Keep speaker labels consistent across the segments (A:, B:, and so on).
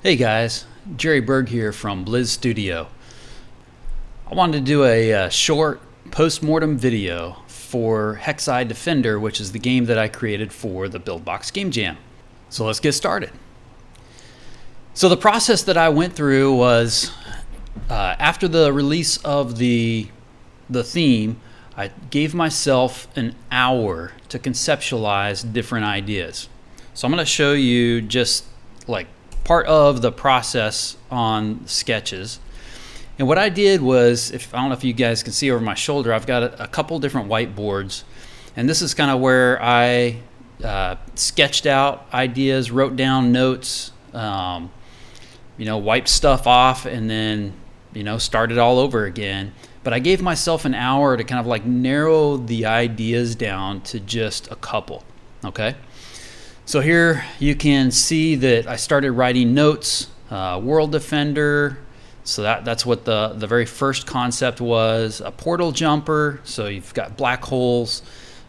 A: Hey guys, Jerry Berg here from Blizz Studio. I wanted to do a short post-mortem video for Hexside Defender, which is the game that I created for the BuildBox Game Jam. So let's get started. So the process that I went through was after the release of the theme, I gave myself an hour to conceptualize different ideas. So I'm going to show you just like part of the process on sketches. And what I did was, I don't know if you guys can see over my shoulder, I've got a couple different whiteboards. And this is kind of where I sketched out ideas, wrote down notes, wiped stuff off, and then, started all over again. But I gave myself an hour to kind of like narrow the ideas down to just a couple, okay? So here you can see that I started writing notes, World Defender, so that's what the very first concept was, a portal jumper, so you've got black holes,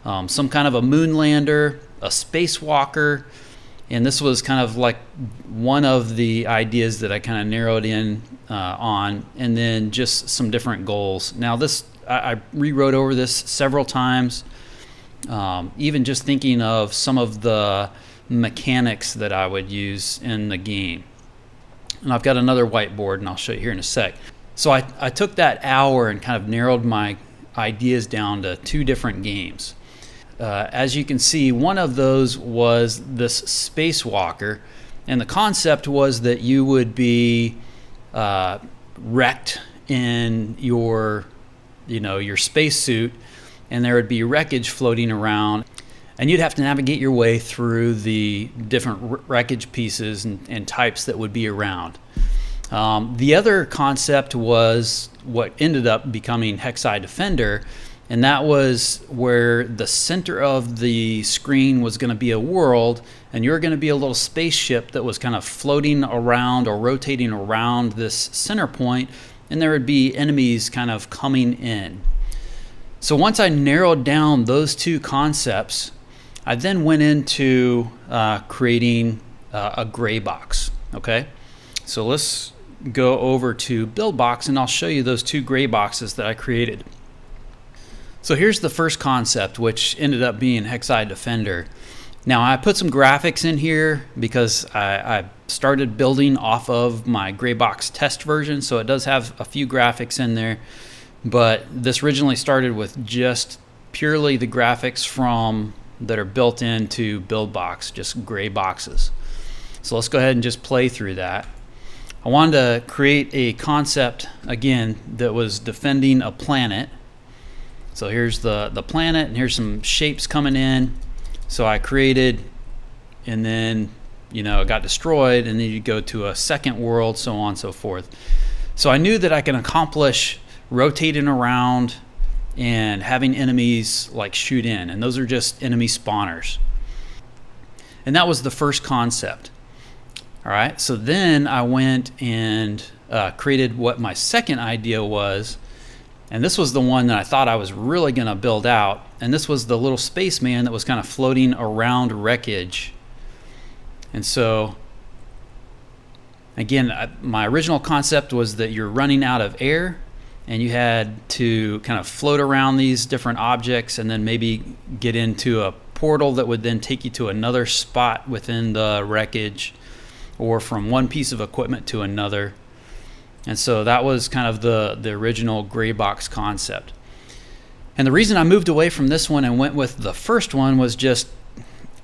A: some kind of a moon lander, a spacewalker, and this was kind of like one of the ideas that I kind of narrowed in on, and then just some different goals. Now this, I rewrote over this several times, even just thinking of some of the mechanics that I would use in the game. And I've got another whiteboard, and I'll show you here in a sec. So I took that hour and kind of narrowed my ideas down to two different games. As you can see, one of those was this spacewalker, and the concept was that you would be wrecked in your spacesuit, and there would be wreckage floating around, and you'd have to navigate your way through the different wreckage pieces and types that would be around. The other concept was what ended up becoming Hexside Defender, and that was where the center of the screen was going to be a world, and you're going to be a little spaceship that was kind of floating around or rotating around this center point, and there would be enemies kind of coming in. So once I narrowed down those two concepts, I then went into creating a gray box. Okay, so let's go over to BuildBox, and I'll show you those two gray boxes that I created. So here's the first concept, which ended up being Hexside Defender. Now I put some graphics in here because I started building off of my gray box test version, so it does have a few graphics in there, but this originally started with just purely the graphics that are built into BuildBox, just gray boxes. So let's go ahead and just play through that. I wanted to create a concept again that was defending a planet. So here's the planet, and here's some shapes coming in. So I created, and then it got destroyed, and then you go to a second world, so on and so forth. So I knew that I can accomplish rotating around and having enemies like shoot in, and those are just enemy spawners. And that was the first concept. All right, so then I went and created what my second idea was, and this was the one that I thought I was really going to build out, and this was the little spaceman that was kind of floating around wreckage. And so again, my original concept was that you're running out of air, and you had to kind of float around these different objects and then maybe get into a portal that would then take you to another spot within the wreckage, or from one piece of equipment to another. And so that was kind of the original gray box concept. And the reason I moved away from this one and went with the first one was just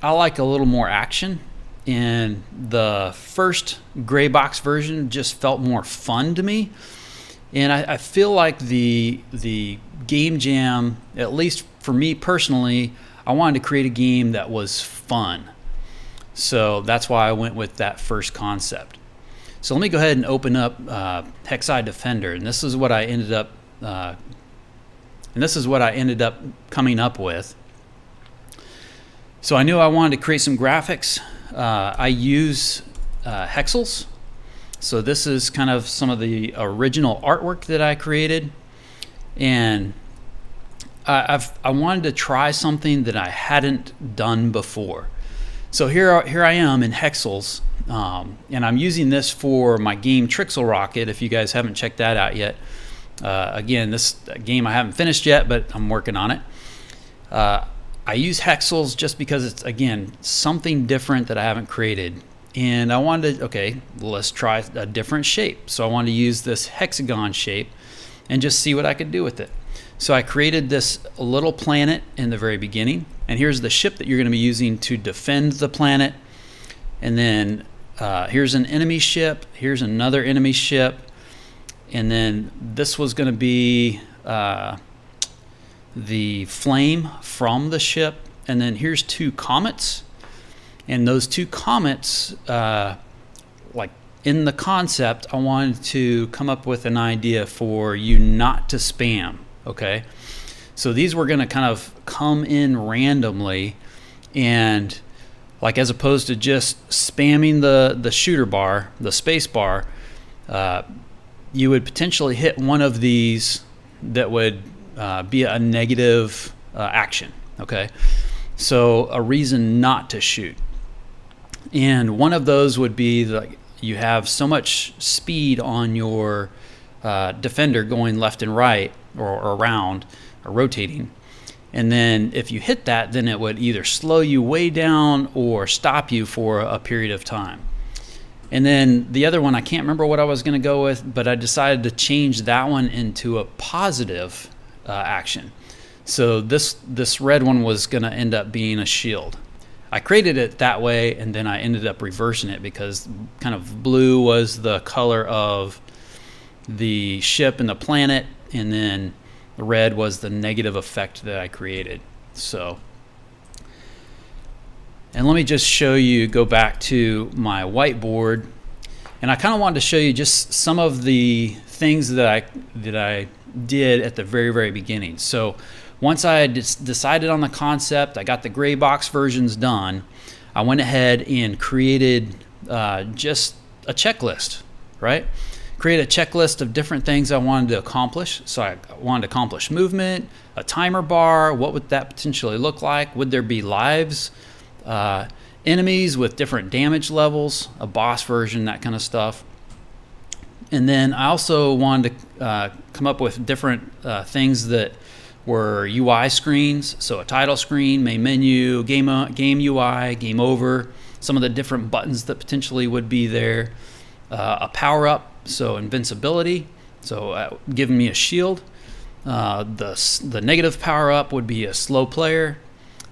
A: I like a little more action, and the first gray box version just felt more fun to me. And I feel like the Game Jam, at least for me personally, I wanted to create a game that was fun. So that's why I went with that first concept. So let me go ahead and open up Hexside Defender, and this is what I ended up coming up with. So I knew I wanted to create some graphics. I use Hexels. So this is kind of some of the original artwork that I created, and I wanted to try something that I hadn't done before. So here I am in Hexels, And I'm using this for my game Trixel Rocket, if you guys haven't checked that out yet. Again, this game I haven't finished yet, but I'm working on it. I use hexels just because it's, again, something different that I haven't created. And I wanted to, okay, let's try a different shape. So I wanted to use this hexagon shape and just see what I could do with it. So I created this little planet in the very beginning. And here's the ship that you're going to be using to defend the planet. And then here's an enemy ship. Here's another enemy ship. And then this was going to be the flame from the ship. And then here's 2 comets. And those 2 comets, like in the concept, I wanted to come up with an idea for you not to spam, okay? So these were going to kind of come in randomly, and like as opposed to just spamming the shooter bar, the space bar, you would potentially hit one of these that would be a negative action, okay? So a reason not to shoot. And one of those would be like you have so much speed on your defender going left and right or around or rotating. And then if you hit that, then it would either slow you way down or stop you for a period of time. And then the other one, I can't remember what I was going to go with, but I decided to change that one into a positive action. So this red one was going to end up being a shield. I created it that way, and then I ended up reversing it because kind of blue was the color of the ship and the planet, and then the red was the negative effect that I created. So, and let me just show you, go back to my whiteboard, and I kind of wanted to show you just some of the things that I did at the very, very beginning. So once I had decided on the concept, I got the gray box versions done, I went ahead and created just a checklist, right? Create a checklist of different things I wanted to accomplish. So I wanted to accomplish movement, a timer bar, what would that potentially look like? Would there be lives, enemies with different damage levels, a boss version, that kind of stuff. And then I also wanted to come up with different things that were UI screens, so a title screen, main menu, game UI, game over, some of the different buttons that potentially would be there, a power up, so invincibility, so giving me a shield. The negative power up would be a slow player,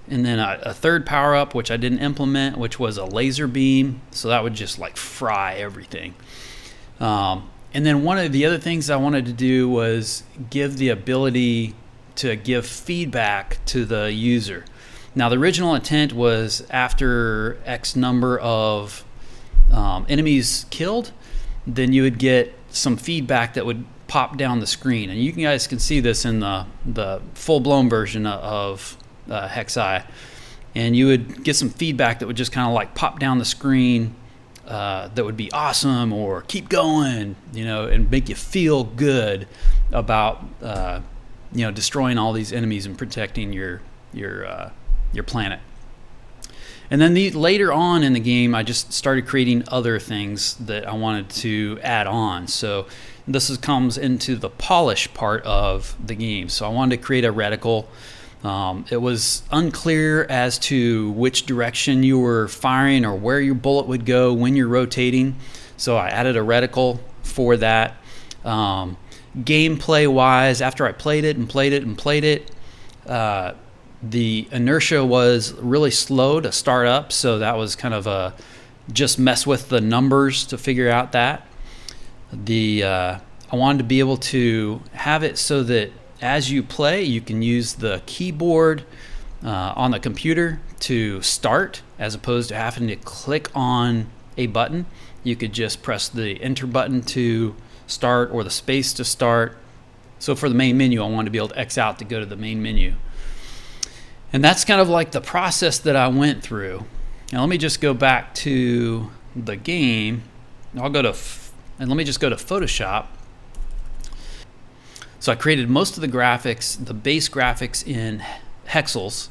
A: and then a third power up, which I didn't implement, which was a laser beam, so that would just like fry everything. And then one of the other things I wanted to do was give the ability to give feedback to the user. Now the original intent was after X number of enemies killed, then you would get some feedback that would pop down the screen. And you guys can see this in the full-blown version of Hexi. And you would get some feedback that would just kind of like pop down the screen that would be awesome or keep going, and make you feel good about destroying all these enemies and protecting your planet. And then later on in the game, I just started creating other things that I wanted to add on. So this comes into the polish part of the game. So I wanted to create a reticle. It was unclear as to which direction you were firing or where your bullet would go when you're rotating. So I added a reticle for that. Gameplay wise, after I played it, the inertia was really slow to start up, so that was kind of just mess with the numbers to figure out that. I wanted to be able to have it so that as you play, you can use the keyboard on the computer to start, as opposed to having to click on a button. You could just press the enter button to start or the space to start. So for the main menu, I wanted to be able to X out to go to the main menu. And that's kind of like the process that I went through. Now let me just go back to the game. I'll go to, and let me just go to Photoshop. So I created most of the graphics, the base graphics in Hexels,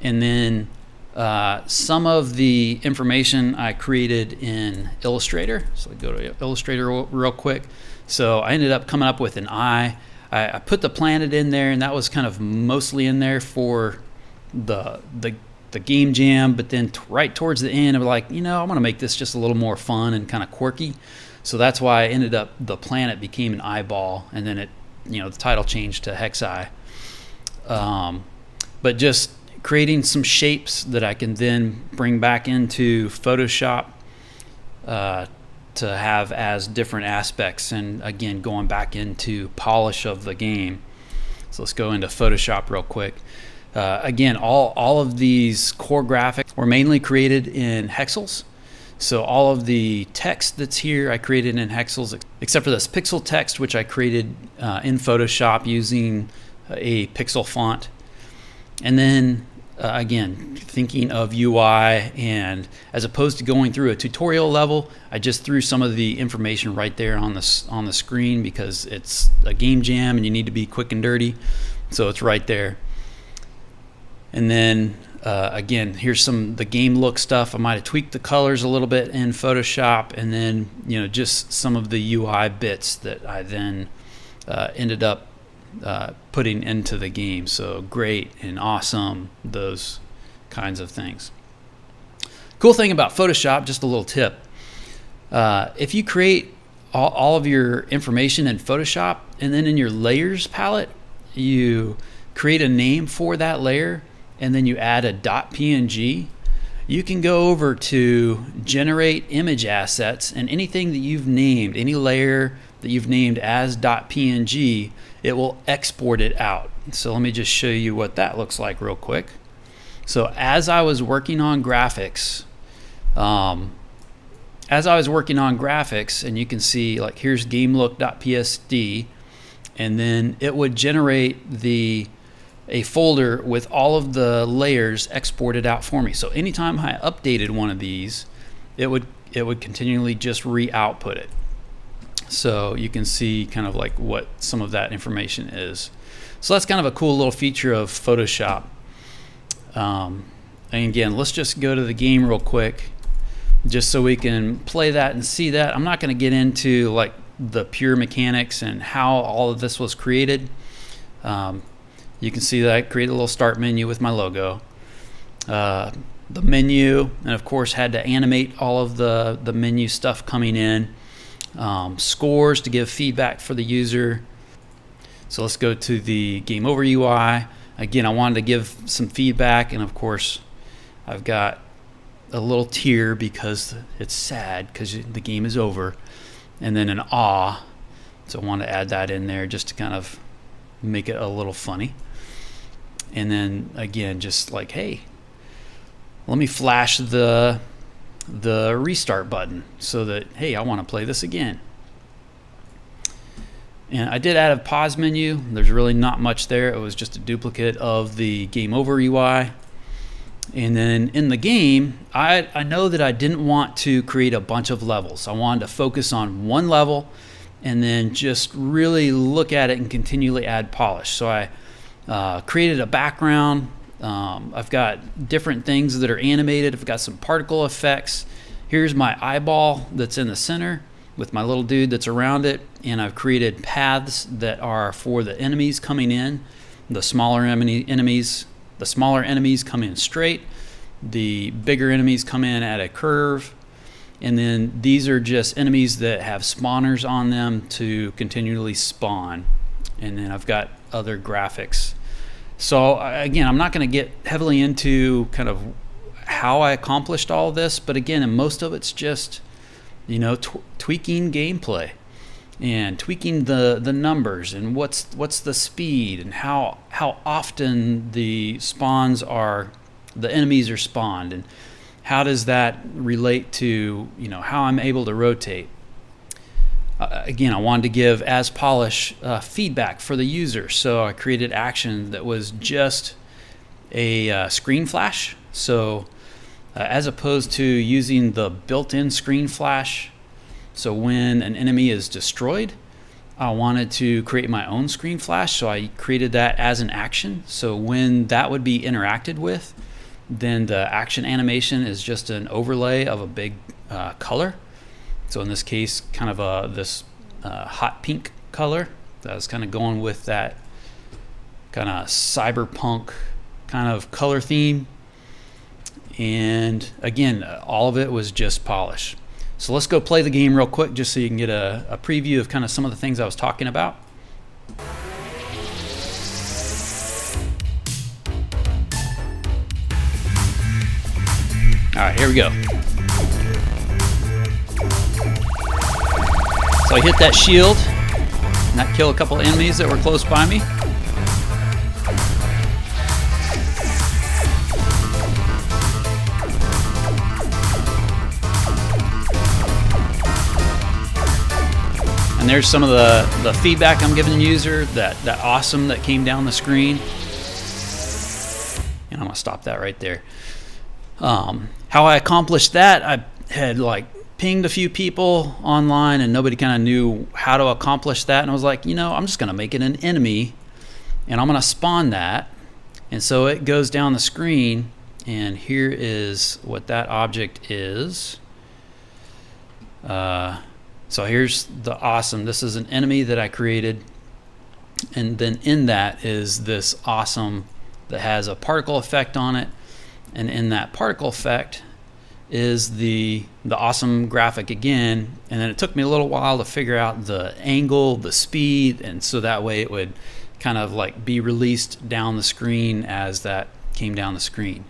A: and then Some of the information I created in Illustrator. So I go to Illustrator real quick. So I ended up coming up with an eye. I put the planet in there, and that was kind of mostly in there for the game jam. But then right towards the end, I was like, I want to make this just a little more fun and kind of quirky. So that's why I ended up, the planet became an eyeball, and then it, the title changed to Hexeye. But just creating some shapes that I can then bring back into Photoshop to have as different aspects, and again going back into polish of the game. So let's go into Photoshop real quick. Again, all of these core graphics were mainly created in Hexels. So all of the text that's here I created in Hexels, except for this pixel text, which I created in Photoshop using a pixel font. And then again, thinking of UI, and as opposed to going through a tutorial level, I just threw some of the information right there on the screen, because it's a game jam and you need to be quick and dirty. So it's right there. And then again, here's the game look stuff. I might have tweaked the colors a little bit in Photoshop, and then just some of the UI bits that I then ended up putting into the game. So great and awesome, those kinds of things. Cool thing about Photoshop, just a little tip. If you create all of your information in Photoshop, and then in your layers palette, you create a name for that layer, and then you add a .png, you can go over to generate image assets, and anything that you've named, any layer that you've named as .png, it will export it out. So let me just show you what that looks like real quick. So as I was working on graphics, and you can see, like, here's gamelook.psd, and then it would generate a folder with all of the layers exported out for me. So anytime I updated one of these, it would continually just re-output it. So you can see kind of like what some of that information is. So that's kind of a cool little feature of Photoshop. And again, let's just go to the game real quick, just so we can play that and see that. I'm not going to get into like the pure mechanics and how all of this was created. You can see that I created a little start menu with my logo. The menu, and of course had to animate all of the menu stuff coming in. Scores to give feedback for the user. So let's go to the game over UI. Again, I wanted to give some feedback, and of course I've got a little tear because it's sad because the game is over, and then an awe. So I want to add that in there just to kind of make it a little funny. And then again, just like, hey, let me flash the restart button so that, hey, I want to play this again. And I did add a pause menu. There's really not much there. It was just a duplicate of the game over UI. And then in the game, I know that I didn't want to create a bunch of levels. I wanted to focus on one level and then just really look at it and continually add polish. So I created a background. I've got different things that are animated. I've got some particle effects. Here's my eyeball that's in the center with my little dude that's around it, and I've created paths that are for the enemies coming in. The smaller enemies come in straight. The bigger enemies come in at a curve. And then these are just enemies that have spawners on them to continually spawn. And then I've got other graphics. So again, I'm not going to get heavily into kind of how I accomplished all of this, but again, and most of it's just, tweaking gameplay and tweaking the numbers and what's the speed and how often the enemies are spawned, and how does that relate to how I'm able to rotate. Again, I wanted to give as polish feedback for the user, so I created action that was just a screen flash. So as opposed to using the built-in screen flash, so when an enemy is destroyed, I wanted to create my own screen flash, so I created that as an action. So when that would be interacted with, then the action animation is just an overlay of a big color. So in this case, kind of this hot pink color. That's kind of going with that kind of cyberpunk kind of color theme. And again, all of it was just polish. So let's go play the game real quick just so you can get a preview of kind of some of the things I was talking about. All right, here we go. So I hit that shield, and that killed a couple enemies that were close by me. And there's some of the feedback I'm giving the user, that awesome that came down the screen. And I'm gonna stop that right there. How I accomplished that, I had like pinged a few people online and nobody kind of knew how to accomplish that. And I was like, I'm just gonna make it an enemy and I'm gonna spawn that. And so it goes down the screen, and here is what that object is. So here's the awesome. This is an enemy that I created, and then in that is this awesome that has a particle effect on it, and in that particle effect is the awesome graphic again. And then it took me a little while to figure out the angle, the speed, and so that way it would kind of like be released down the screen as that came down the screen.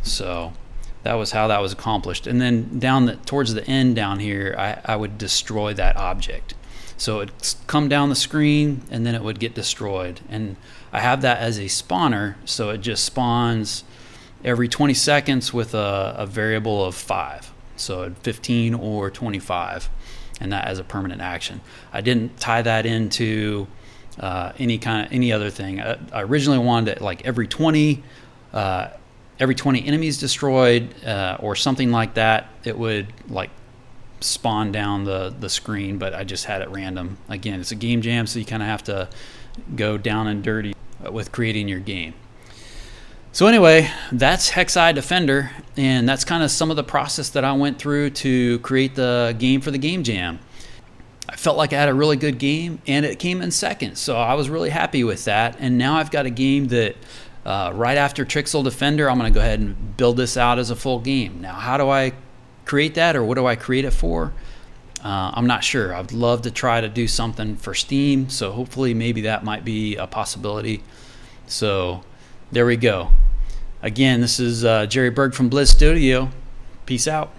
A: So that was how that was accomplished. And then towards the end down here, I would destroy that object. So it'd come down the screen and then it would get destroyed. And I have that as a spawner, so it just spawns every 20 seconds with a variable of 5. So 15 or 25, and that as a permanent action. I didn't tie that into any other thing. I originally wanted it like every 20 enemies destroyed or something like that, it would like spawn down the screen, but I just had it random. Again, it's a game jam, so you kind of have to go down and dirty with creating your game. So anyway, that's Hexeye Defender, and that's kind of some of the process that I went through to create the game for the game jam. I felt like I had a really good game, and it came in second, so I was really happy with that. And now I've got a game that right after Trixel Defender, I'm going to go ahead and build this out as a full game. Now, how do I create that, or what do I create it for? I'm not sure. I'd love to try to do something for Steam, so hopefully maybe that might be a possibility. So there we go. Again, this is Jerry Berg from Blizz Studio. Peace out.